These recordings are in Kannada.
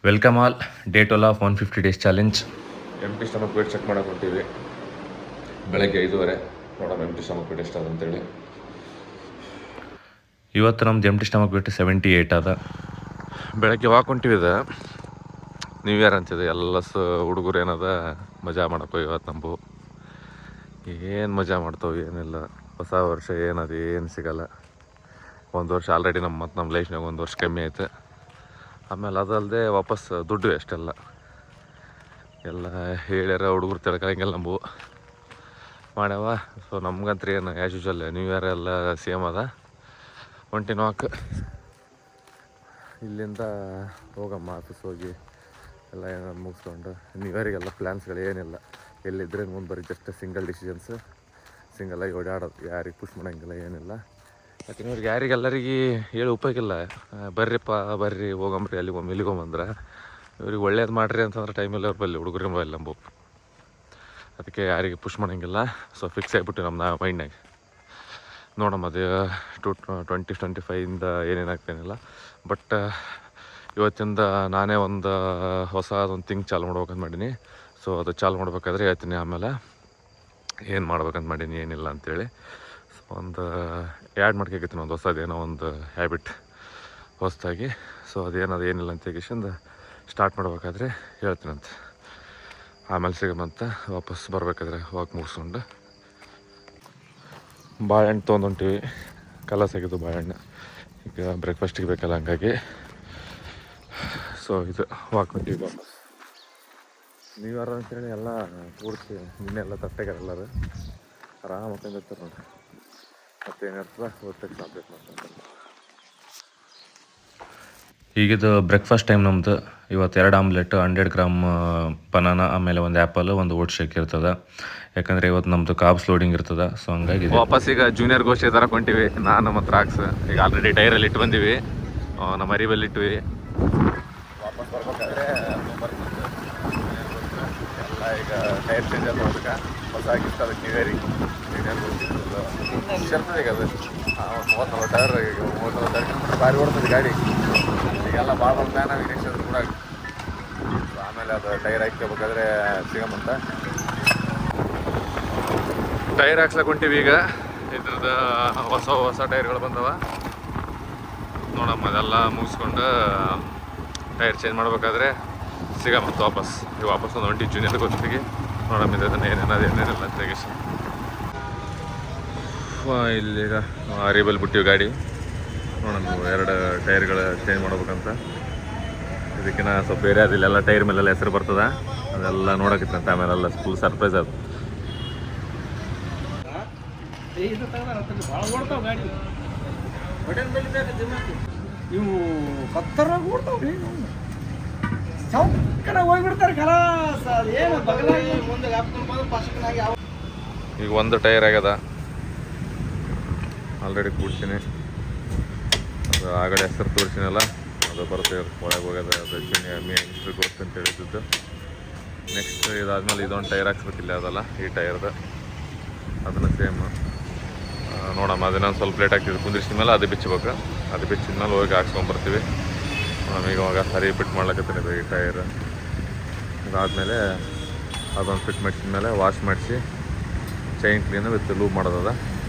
Welcome all. Day 12 of 150 days challenge. Empty stomach weight check ಮಾಡಕ್ಕೆ ಹೊಂಟೀವಿ. ಬೆಳಗ್ಗೆ 5:30 ನೋಡೋಣ ಎಂಟಿ ಸ್ಟಮಕ್ ವೇಟ್ ಎಷ್ಟಾದ ಅಂತೇಳಿ. ಇವತ್ತು ನಮ್ದು ಎಂಟಿ ಸ್ಟಮಕ್ ವೇಟ್ 78 ಅದ. ಬೆಳಗ್ಗೆ ವಾಕ್ ಹೊಂಟಿವಿದೆ. ನ್ಯೂ ಇಯರ್ ಅಂತಿದೆ. ಎಲ್ಲ ಹುಡುಗರು ಏನದ ಮಜಾ ಮಾಡಕ್ಕೋ ಇವತ್ತು ನಂಬು. ಏನು ಮಜಾ ಮಾಡ್ತಾವೆ ಏನಿಲ್ಲ. ಹೊಸ ವರ್ಷ ಏನದು ಏನು ಸಿಗಲ್ಲ. ಒಂದು ವರ್ಷ ಆಲ್ರೆಡಿ ನಮ್ಮ ಲೈಫ್ನಾಗ ಒಂದು ವರ್ಷ ಕಮ್ಮಿ ಆಯ್ತು. ಆಮೇಲೆ ಅದಲ್ಲದೆ ವಾಪಸ್ ದುಡ್ಡು ಅಷ್ಟೆಲ್ಲ ಎಲ್ಲ ಹೇಳ್ಯಾರ ಹುಡುಗರು ತಿಳ್ಕೊಳಂಗೆಲ್ಲ ನಂಬು ಮಾಡ್ಯಾವ. ಸೊ ನಮ್ಗಂತ್ರ ಏನು ಆ್ಯಸ್ ಯೂಶುವಲ್ ನ್ಯೂ ಇಯರ್ ಎಲ್ಲ ಸೇಮ್ ಅದ. ಹೊಂಟಿನ ವಾಕ್ ಇಲ್ಲಿಂದ ಹೋಗಮ್ಮ ಆಫೀಸ್ ಹೋಗಿ ಎಲ್ಲ ಏನಾದ್ರು ಮುಗಿಸ್ಕೊಂಡು ನ್ಯೂ ಇಯರಿಗೆಲ್ಲ ಪ್ಲ್ಯಾನ್ಸ್ಗಳು ಏನಿಲ್ಲ. ಎಲ್ಲಿದ್ದರೆ ಮುಂದೆ ಬರೀ ಜಸ್ಟ್ ಸಿಂಗಲ್ ಡಿಸಿಷನ್ಸ್, ಸಿಂಗಲಾಗಿ ಓಡಾಡೋದು. ಯಾರಿಗೆ ಪುಷ್ ಮಾಡೋಂಗಿಲ್ಲ ಏನಿಲ್ಲ. ಯಾಕಂದ್ರೆ ಇವ್ರಿಗೆ ಯಾರಿಗೆಲ್ಲರಿಗೆ ಹೇಳಿ ಉಪಯೋಗಿಲ್ಲ. ಬರ್ರಿಪ್ಪ ಬರ್ರಿ ಹೋಗಂಬ್ರಿ ಅಲ್ಲಿಗೊಮ್ಮೆ ಇಲ್ಲಿಗೊಮ್ಮಂದ್ರೆ ಇವ್ರಿಗೆ ಒಳ್ಳೇದು ಮಾಡ್ರಿ ಅಂತಂದ್ರೆ ಟೈಮಿಲ್ಲ ಅವ್ರು ಬಲ್ಲಿ ಹುಡುಗರು ಬಲ್ಲಿ ನಂಬು. ಅದಕ್ಕೆ ಯಾರಿಗೆ ಪುಷ್ ಮಾಡೋಂಗಿಲ್ಲ. ಸೊ ಫಿಕ್ಸ್ ಆಗಿಬಿಟ್ಟು ನಮ್ಮ ಮೈಂಡ್ನಾಗ ನೋಡಮ್ಮ ಅದು 2025 ಏನೇನಾಗ್ತೇನಿಲ್ಲ. ಬಟ್ ಇವತ್ತಿಂದ ನಾನೇ ಒಂದು ಹೊಸದೊಂದು ಥಿಂಗ್ ಚಾಲು ಮಾಡ್ಬೇಕಂತ ಮಾಡೀನಿ. ಸೊ ಅದು ಚಾಲು ಮಾಡ್ಬೇಕಾದ್ರೆ ಹೇಳ್ತೀನಿ ಆಮೇಲೆ ಏನು ಮಾಡ್ಬೇಕಂತ ಮಾಡೀನಿ ಏನಿಲ್ಲ ಅಂಥೇಳಿ. ಸೊ ಒಂದು ಆ್ಯಡ್ ಮಾಡ್ಕೊತೀನಿ ಒಂದು ಹೊಸದೇನೋ ಒಂದು ಹ್ಯಾಬಿಟ್ ಹೊಸದಾಗಿ. ಸೊ ಅದೇನದು ಏನಿಲ್ಲ ಅಂತ ತೆಗಿಸಿಂದ ಸ್ಟಾರ್ಟ್ ಮಾಡ್ಬೇಕಾದ್ರೆ ಹೇಳ್ತೀನಂತೆ. ಆಮೇಲೆ ಸಿಗಮಂತ ವಾಪಸ್ ಬರಬೇಕಾದ್ರೆ ವಾಕ್ ಮುಗಿಸ್ಕೊಂಡು ಬಾಳೆಹಣ್ಣು ತೊಗೊಂಡೊಂಟಿವಿ. ಕಲಸಾಗಿದ್ದು ಬಾಳೆಹಣ್ಣು ಈಗ ಬ್ರೇಕ್ಫಾಸ್ಟಿಗೆ ಬೇಕಲ್ಲ ಹಂಗಾಗಿ. ಸೊ ಇದು ವಾಕ್ ಹೊಂಟಿವಿ ವಾಪಸ್. ನ್ಯೂ ಇಯರ್ ಅಂತೇಳಿ ಎಲ್ಲ ಪೂರ್ತಿ ನಿನ್ನೆಲ್ಲ ತಟ್ಟೆಗಾರೆಲ್ಲರು ಆರಾಮ ತಂದಿರ್ತಾರೆ ನೋಡ್ರಿ. ಮತ್ತೇನಿರ್ತದೆ ಹೊಟ್ಟೆಗೆ ಸಾಧ್ಯತೆ ಮಾಡ್ತಾರೆ. ಈಗಿದು ಬ್ರೇಕ್ಫಾಸ್ಟ್ ಟೈಮ್ ನಮ್ಮದು. ಇವತ್ತು 2 ಆಮ್ಲೆಟ್, 100 ಗ್ರಾಮ್ ಬನಾನಾ, ಆಮೇಲೆ ಒಂದು ಆ್ಯಪಲ್, ಒಂದು ಓಟ್ ಶೇಕ್ ಇರ್ತದೆ. ಯಾಕಂದರೆ ಇವತ್ತು ನಮ್ಮದು ಕಾಬ್ಸ್ ಲೋಡಿಂಗ್ ಇರ್ತದೆ. ಸೊ ಹಂಗಾಗಿ ವಾಪಸ್ ಈಗ ಜೂನಿಯರ್ ಗೋಷ್ಠಿ ಥರ ಕೊಂಟಿವಿ ನಾನು ಮತ್ತು ರಾಕ್ಸ್. ಈಗ ಆಲ್ರೆಡಿ ಟೈರಲ್ಲಿ ಇಟ್ಟು ಬಂದೀವಿ, ನಮ್ಮ ಅರಿಬಲ್ಲಿ ಇಟ್ವಿ. ವಾಪಸ್ ಬರ್ಬೇಕಾದ್ರೆ ಎಲ್ಲ ಈಗ ಟೈರ್ ಚೇಂಜ್ ಆದ ಅದಕ್ಕೆ ಹೊಸ ಆಗಿತ್ತು. ಅದಕ್ಕೆ ನ್ಯೂ ಜೂನಿಯರ್ ಗೋಷ್ಠಿ ಇರ್ತದೆ ಈಗ ಅದು 30-40 ಟೈರ್. ಈಗ 30-40 ಕಿಲೋಮೀಟರ್ ಭಾರಿ ಓಡ್ತದೆ ಗಾಡಿ. ಈಗೆಲ್ಲ ಭಾಳ ಪ್ಲ್ಯಾನ್ ಆಗಿ ನೆಕ್ಸ್ಟ್ ಅದ್ರ ಕೂಡ. ಆಮೇಲೆ ಅದು ಟೈರ್ ಹಾಕ್ಕೋಬೇಕಾದ್ರೆ ಸಿಗಮಂತ ಟೈರ್ ಹಾಕ್ಸ್ಲಕ್ಕೆ ಹೊಂಟೀವಿ. ಈಗ ಇದ್ರದ್ದು ಹೊಸ ಟೈರ್ಗಳು ಬಂದವ. ನೋಡಮ್ಮ ಅದೆಲ್ಲ ಮುಗಿಸ್ಕೊಂಡು ಟೈರ್ ಚೇಂಜ್ ಮಾಡ್ಬೇಕಾದ್ರೆ ಸಿಗಮಂತ ವಾಪಸ್. ಈಗ ವಾಪಸ್ ಒಂದು ಹೊಂಟಿ ಜೂನಿಯರ್ ಗೊತ್ತಿಗೆ. ನೋಡಮ್ಮ ಇದನ್ನು ಏನೇನಿಲ್ಲ ತೆಗಿಸಿ. ಇಲ್ಲೀಗ ಅರಿಬಲ್ ಬಿಟ್ಟಿವಿ ಗಾಡಿ. ನೋಡೋಣ 2 ಟೈರ್ಗಳು ಚೇಂಜ್ ಮಾಡ್ಬೇಕಂತ. ಇದಕ್ಕಿನ್ನ ಸ್ವಲ್ಪ ಬೇರೆ ಅದಿಲ್ಲೆಲ್ಲ ಟೈರ್ ಮೇಲೆಲ್ಲ ಹೆಸರು ಬರ್ತದೆ. ಅದೆಲ್ಲ ನೋಡೋಕಿತ್ತಂತ ಆಮೇಲೆಲ್ಲ ಫುಲ್ ಸರ್ಪ್ರೈಸ್ ಅದು. ಇವು ಕತ್ತರಾಗ ಓಡ್ತಾವ್ರಿ, ಚೌಕನ ಹೋಗ್ಬಿಡ್ತಾರೆ. ಕಲಾಸ ಏನು ಬಗಲಾಗಿ ಮುಂದೆ ಫಸ್ಟ್ನಾಗಿ ಈಗ ಒಂದು ಟೈರ್ ಆಗ್ಯದ, ಆಲ್ರೆಡಿ ಕೂಡ್ತೀನಿ. ಅದು ಆಗಡೆ ಹೆಸರು ತೋರಿಸಿನಲ್ಲ, ಅದು ಬರುತ್ತೆ ಒಳಗೆ ಹೋಗ್ಯದ. ಅದು ಮಿನಿಸ್ಟ್ರಿ ಗೋಸ್ಟ್ ಅಂತ ಹೇಳಿದ್ದು. ನೆಕ್ಸ್ಟ್ ಇದಾದ್ಮೇಲೆ ಇದೊಂದು ಟೈರ್ ಹಾಕ್ಸ್ಬೇಕಿಲ್ಲ ಅದಲ್ಲ ಈ ಟೈರ್ದು. ಅದನ್ನು ಸೇಮ್ ನೋಡಮ್ಮ. ಅದನ್ನೊಂದು ಸ್ವಲ್ಪ ಲೇಟ್ ಆಗ್ತಿದ್ದು ಕುಂದಿರಿಸಿದ ಮೇಲೆ ಅದು ಬಿಚ್ಚಬೇಕು. ಅದು ಬಿಚ್ಚಿದ ಮೇಲೆ ಹೋಗಿ ಹಾಕ್ಸ್ಕೊಂಬರ್ತೀವಿ. ನಮಗೆ ಇವಾಗ ಸರಿ ಫಿಟ್ ಮಾಡ್ಲಿಕ್ಕೆ ಈ ಟೈರ್. ಅದಾದಮೇಲೆ ಅದೊಂದು ಫಿಟ್ ಮಾಡಿಸಿದ ಮೇಲೆ ವಾಶ್ ಮಾಡಿಸಿ ಚೈನ್ ಕ್ಲೀನು ವಿತ್ ಲೂಪ್ ಮಾಡೋದದ.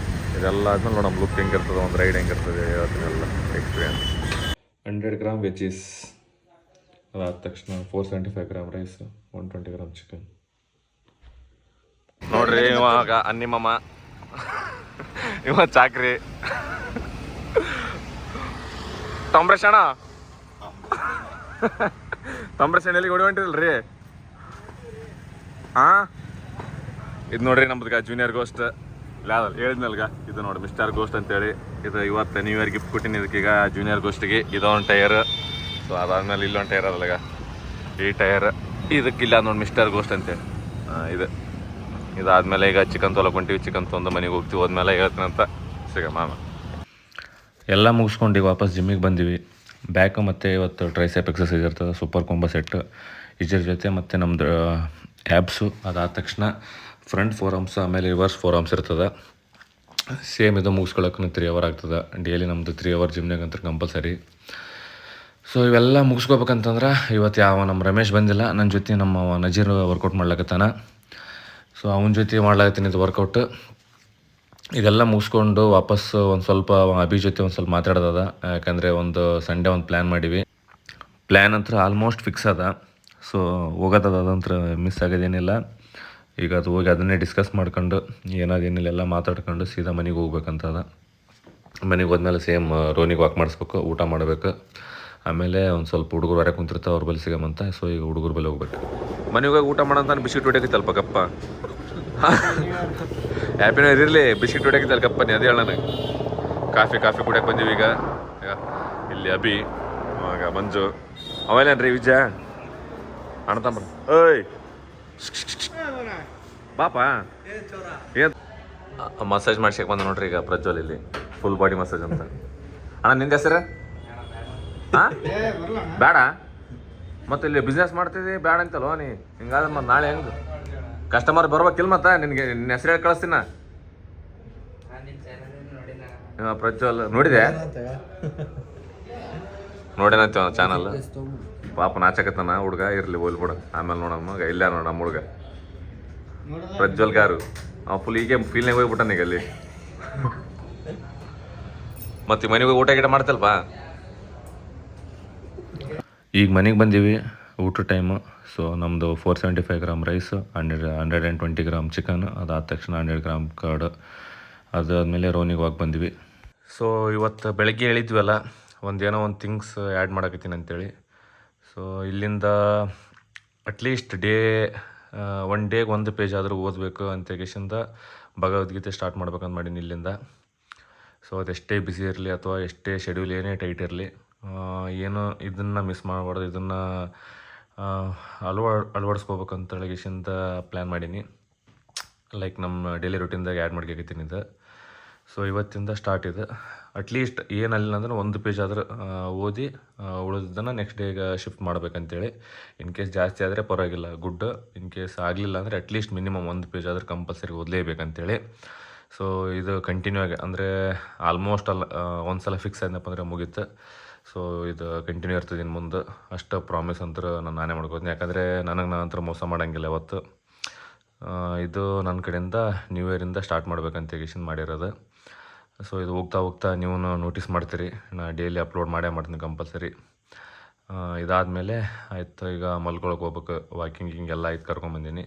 ಇದೆಲ್ಲ ಆದ್ಮೇಲೆ ನೋಡಮ್ಮ ಲುಕ್ ಹೆಂಗಿರ್ತದೆ, ಒಂದು ರೈಡ್ ಹೆಂಗಿರ್ತದೆ ಅದನ್ನೆಲ್ಲ ಎಕ್ಸ್ಪೀರಿಯನ್ಸ್. 100 ಗ್ರಾಮ್ ವೆಜ್ಜೀಸ್, ಅದಾದ ತಕ್ಷಣ 475 ಗ್ರಾಮ್ ರೈಸ್, 120 ಗ್ರಾಮ್ ಚಿಕನ್. ನೋಡ್ರಿ ಇವಾಗ ಅನ್ನಿಮಮ್ಮ, ಇವ ಚಾಕ್ರಿ ತೊಂಬ್ರಶಣ ಎಲ್ಲಿಗೆ ಹೊಡಿ ಹೊಂಟಿರಲ್ರಿ. ಹಾಂ ಇದು ನೋಡ್ರಿ ನಮ್ದು ಜೂನಿಯರ್ ಗೋಸ್ಟ್. ಇಲ್ಲ ಹೇಳಿದ್ನಲ್ಗ, ಇದು ನೋಡಿ ಮಿಸ್ಟರ್ ಗೋಸ್ಟ್ ಅಂತೇಳಿ. ಇದು ಇವತ್ತು ನ್ಯೂ ಇಯರ್ ಗಿಫ್ಟ್ ಕೊಟ್ಟಿನಿ ಇದಕ್ಕೀಗ ಜೂನಿಯರ್ ಗೋಸ್ಟಿಗೆ. ಇದೊಂದು ಟೈರ್. ಸೊ ಅದಾದ್ಮೇಲೆ ಇಲ್ಲೊಂದು ಟೈರ್ ಅದಲ್ಲ, ಈ ಟೈರ್. ಇದಕ್ಕಿಲ್ಲ ನೋಡಿ ಮಿಸ್ಟರ್ ಗೋಸ್ಟ್ ಅಂತೇಳಿ. ಇದಾದ್ಮೇಲೆ ಈಗ ಚಿಕನ್ ತೊಗೊಳಕೊಂತೀವಿ. ಚಿಕನ್ ತೊಂದು ಮನೆಗೆ ಹೋಗ್ತೀವಿ. ಹೋದ್ಮೇಲೆ ಹೇಳ್ತೀನಂತ ಸಿಗಮ್ಮ. ಎಲ್ಲ ಮುಗಿಸ್ಕೊಂಡು ವಾಪಸ್ ಜಿಮ್ಮಿಗೆ ಬಂದೀವಿ. ಬ್ಯಾಕು ಮತ್ತು ಇವತ್ತು ಟ್ರೈಸೆಪ್ ಎಕ್ಸಸೈಸ್ ಇರ್ತದೆ, ಸೂಪರ್ ಕೊಂಬ ಸೆಟ್ ಇದ್ರ ಜೊತೆ ಮತ್ತು ನಮ್ಮದು ಆ್ಯಬ್ಸು. ಅದಾದ ತಕ್ಷಣ ಫ್ರಂಟ್ 4 ಆರ್ಮ್ಸ್, ಆಮೇಲೆ ರಿವರ್ಸ್ 4 ಆರ್ಮ್ಸ್ ಇರ್ತದೆ. ಸೇಮ್ ಇದು ಮುಗಿಸ್ಕೊಳಕ್ಕೂ 3 ಅವರ್ ಆಗ್ತದೆ ಡೈಲಿ. ನಮ್ಮದು 3 ಅವರ್ ಜಿಮ್ನಾಗ ಅಂತ ಕಂಪಲ್ಸರಿ. ಸೊ ಇವೆಲ್ಲ ಮುಗಿಸ್ಕೋಬೇಕಂತಂದ್ರೆ ಇವತ್ತು ಯಾವ ನಮ್ಮ ರಮೇಶ್ ಬಂದಿಲ್ಲ, ನನ್ನ ಜೊತೆ ನಮ್ಮ ನಜೀರ್ ವರ್ಕೌಟ್ ಮಾಡ್ಲಕತ್ತಾನ. ಸೊ ಅವನ ಜೊತೆ ಮಾಡ್ಲಾಕತ್ತೀನಿ ಇದು ವರ್ಕೌಟ್. ಇದೆಲ್ಲ ಮುಗಿಸ್ಕೊಂಡು ವಾಪಸ್ ಒಂದು ಸ್ವಲ್ಪ ಅಭಿ ಜೊತೆ ಒಂದು ಸ್ವಲ್ಪ ಮಾತಾಡೋದದ. ಯಾಕಂದರೆ ಒಂದು ಸಂಡೇ ಒಂದು ಪ್ಲ್ಯಾನ್ ಮಾಡೀವಿ. ಪ್ಲ್ಯಾನ್ ಅಂತ ಆಲ್ಮೋಸ್ಟ್ ಫಿಕ್ಸ್ ಅದ. ಸೊ ಹೋಗೋದದ ಅದಂತ್ರ ಮಿಸ್ ಆಗೋದೇನಿಲ್ಲ. ಈಗ ಅದು ಹೋಗಿ ಅದನ್ನೇ ಡಿಸ್ಕಸ್ ಮಾಡ್ಕೊಂಡು ಏನಾದೇನಿಲ್ಲ ಎಲ್ಲ ಮಾತಾಡ್ಕೊಂಡು ಸೀದಾ ಮನೆಗೆ ಹೋಗ್ಬೇಕಂತದ. ಮನೆಗೆ ಹೋದ್ಮೇಲೆ ಸೇಮ್ ರೋನಿಗೆ ವಾಕ್ ಮಾಡಿಸ್ಬೇಕು, ಊಟ ಮಾಡಬೇಕು. ಆಮೇಲೆ ಒಂದು ಸ್ವಲ್ಪ ಹುಡುಗರು ಹೊರಗೆ ಕುಂತಿರ್ತಾವೆ, ಅವ್ರ ಬಲ್ಲಿ ಸಿಗಮಂತ. ಸೊ ಈಗ ಹುಡುಗರು ಬಲ್ಲಿ ಹೋಗ್ಬೇಕು. ಮನೆಗೆ ಹೋಗಿ ಊಟ ಮಾಡೋಂತ ಬಿಸ್ಕಿಟ್ ಹೊಡ್ಯಾಕೈತಲ್ಪ ಗಪ್ಪ. ಹ್ಯಾಪಿ ನ್ಯೂ ಇಯರ್ ಇರಲಿ. ಬಿಸ್ಕಿಟ್ ಹೊಡ್ಯಾಕೈತಲ್ಲ ಗಪ್ಪ, ನೀ ಅದೇ ಹೇಳ ನನಗೆ. ಕಾಫಿ ಕುಡಿಯೋಕೆ ಬಂದೀವಿ ಈಗ. ಇಲ್ಲಿ ಅಭಿ, ಆಗ ಮಂಜು, ಅವೇನೇನ್ರಿ ವಿಜಯ ಅಣ್ಣತಂಬ್ರ. ಓಯ್ ಪಾಪ ಏನು ಮಸಾಜ್ ಮಾಡ್ಸಕ್ಕೆ ಬಂದ ನೋಡ್ರಿ ಈಗ ಪ್ರಜ್ವಲ್. ಇಲ್ಲಿ ಫುಲ್ ಬಾಡಿ ಮಸಾಜ್ ಅಂತ. ಅಣ್ಣ ನಿಂದ ಹೆಸರು? ಹಾಂ ಬೇಡ ಮತ್ತೆ ಇಲ್ಲಿ ಬಿಸ್ನೆಸ್ ಮಾಡ್ತಿದ್ದಿ ಬೇಡ ಅಂತಲ್ವ ನೀ? ಹಿಂಗಾದ್ರೆ ಮತ್ತೆ ನಾಳೆ ಹೆಂಗೆ ಕಸ್ಟಮರ್ ಬರ್ಬೇಕಿಲ್ಲ? ಮತ್ತೆ ನಿನಗೆ ನಿನ್ನ ಹೆಸರು ಹೇಳಿ ಕಳಿಸ್ತೀನ. ಪ್ರಜ್ವಲ್ ನೋಡಿದೆ? ನೋಡೇನಂತೀವ ಚಾನಲ್. ಪಾಪ ನಾಚಕತ್ತಾನ ಹುಡುಗ. ಇರಲಿ ಹೋಲ್ಬಿಡ, ಆಮೇಲೆ ನೋಡಮ್ಮ. ಇಲ್ಲ ನೋಡಮ್ಮ ಹುಡುಗ ಪ್ರಜ್ವಲ್ ಗಾರು. ಫುಲ್ ಈಗ ಫೀಲ್ನಾಗ ಹೋಗ್ಬಿಟ್ಟಾನ ಈಗ ಅಲ್ಲಿ. ಮತ್ತೆ ಮನೆಗೆ ಊಟ ಗೀಟ ಮಾಡ್ತಲ್ವ? ಈಗ ಮನೆಗೆ ಬಂದೀವಿ, ಊಟ ಟೈಮು. ಸೊ ನಮ್ಮದು 475 ಗ್ರಾಮ್ ರೈಸ್, 120 ಗ್ರಾಮ್ ಚಿಕನ್, ಅದಾದ ತಕ್ಷಣ 100 ಗ್ರಾಮ್ ಕರ್ಡ್. ಅದಾದಮೇಲೆ ರೋನಿಗೆ ವಾಕ್ ಬಂದ್ವಿ. ಸೊ ಇವತ್ತು ಬೆಳಗ್ಗೆ ಹೇಳಿದ್ವಲ್ಲ ಏನೋ ಒಂದು ಥಿಂಗ್ಸ್ ಆ್ಯಡ್ ಮಾಡಕತ್ತೀನಿ ಅಂತೇಳಿ. ಸೊ ಇಲ್ಲಿಂದ ಅಟ್ಲೀಸ್ಟ್ ಒನ್ ಡೇಗೆ ಒಂದು ಪೇಜ್ ಆದರೂ ಓದಬೇಕು ಅಂತ ಕೇಶಿಂದ ಭಗವದ್ಗೀತೆ ಸ್ಟಾರ್ಟ್ ಮಾಡ್ಬೇಕಂತ ಮಾಡೀನಿ ಇಲ್ಲಿಂದ. ಸೊ ಅದೆಷ್ಟೇ ಬ್ಯುಸಿ ಇರಲಿ ಅಥವಾ ಎಷ್ಟೇ ಶೆಡ್ಯೂಲ್ ಏನೇ ಟೈಟ್ ಇರಲಿ, ಏನು ಇದನ್ನು ಮಿಸ್ ಮಾಡಬಾರ್ದು, ಇದನ್ನು ಅಳವಡಿಸ್ಕೋಬೇಕಂತೇಳಿ ಕೇಶಿಂದ ಪ್ಲ್ಯಾನ್ ಮಾಡೀನಿ. ಲೈಕ್ ನಮ್ಮ ಡೈಲಿ ರೂಟೀನ್ದಾಗ ಆ್ಯಡ್ ಮಾಡ್ಕೊತೀನಿ ಇದು. ಸೊ ಇವತ್ತಿಂದ ಸ್ಟಾರ್ಟ್ ಇದೆ. ಅಟ್ಲೀಸ್ಟ್ ಏನಲ್ಲ ಅಂದ್ರೆ ಒಂದು ಪೇಜ್ ಆದ್ರೆ ಓದಿ ಉಳಿದನ್ನು ನೆಕ್ಸ್ಟ್ ಡೇಗೆ ಶಿಫ್ಟ್ ಮಾಡ್ಬೇಕಂತೇಳಿ. ಇನ್ ಕೇಸ್ ಜಾಸ್ತಿ ಆದರೆ ಪರವಾಗಿಲ್ಲ, ಗುಡ್. ಇನ್ ಕೇಸ್ ಆಗಲಿಲ್ಲ ಅಂದರೆ ಅಟ್ಲೀಸ್ಟ್ ಮಿನಿಮಮ್ ಒಂದು ಪೇಜ್ ಆದ್ರೆ ಕಂಪಲ್ಸರಿ ಓದಲೇಬೇಕಂತೇಳಿ. ಸೊ ಇದು ಕಂಟಿನ್ಯೂ ಆಗಿ ಅಂದರೆ ಆಲ್ಮೋಸ್ಟ್ ಒಂದು ಸಲ ಫಿಕ್ಸ್ ಆದ್ನಪ್ಪ ಅಂದರೆ ಮುಗೀತು. ಸೊ ಇದು ಕಂಟಿನ್ಯೂ ಇರ್ತದೆ ಇನ್ನು ಮುಂದೆ. ಅಷ್ಟು ಪ್ರಾಮಿಸ್ ಅಂತ ನಾನೇ ಮಾಡ್ಕೋತೀನಿ. ಯಾಕಂದರೆ ನನಗೆ ನಾನು ಮೋಸ ಮಾಡೋಂಗಿಲ್ಲ ಯಾವತ್ತು. ಇದು ನನ್ನ ಕಡೆಯಿಂದ ನ್ಯೂ ಇಯರಿಂದ ಸ್ಟಾರ್ಟ್ ಮಾಡ್ಬೇಕಂತ ಕೇಶನ್ ಮಾಡಿರೋದು. ಸೊ ಇದು ಹೋಗ್ತಾ ನೀವು ನೋಟಿಸ್ ಮಾಡ್ತೀರಿ, ನಾನು ಡೈಲಿ ಅಪ್ಲೋಡ್ ಮಾಡ್ತೀನಿ ಕಂಪಲ್ಸರಿ. ಇದಾದಮೇಲೆ ಆಯ್ತು, ಈಗ ಮಲ್ಕೊಳಕ್ಕೆ ಹೋಗ್ಬೇಕು. ವಾಕಿಂಗ್ ಎಲ್ಲ ಆಯ್ತು, ಕರ್ಕೊಂಬಂದೀನಿ.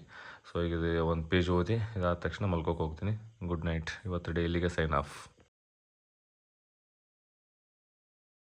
ಸೊ ಈಗ ಇದು ಒಂದು ಪೇಜ್ ಓದಿ ಇದಾದ ತಕ್ಷಣ ಮಲ್ಕೋಕೆ ಹೋಗ್ತೀನಿ. Good night. ಇವತ್ತು ಡೈಲಿಗೆ ಸೈನ್ ಆಫ್.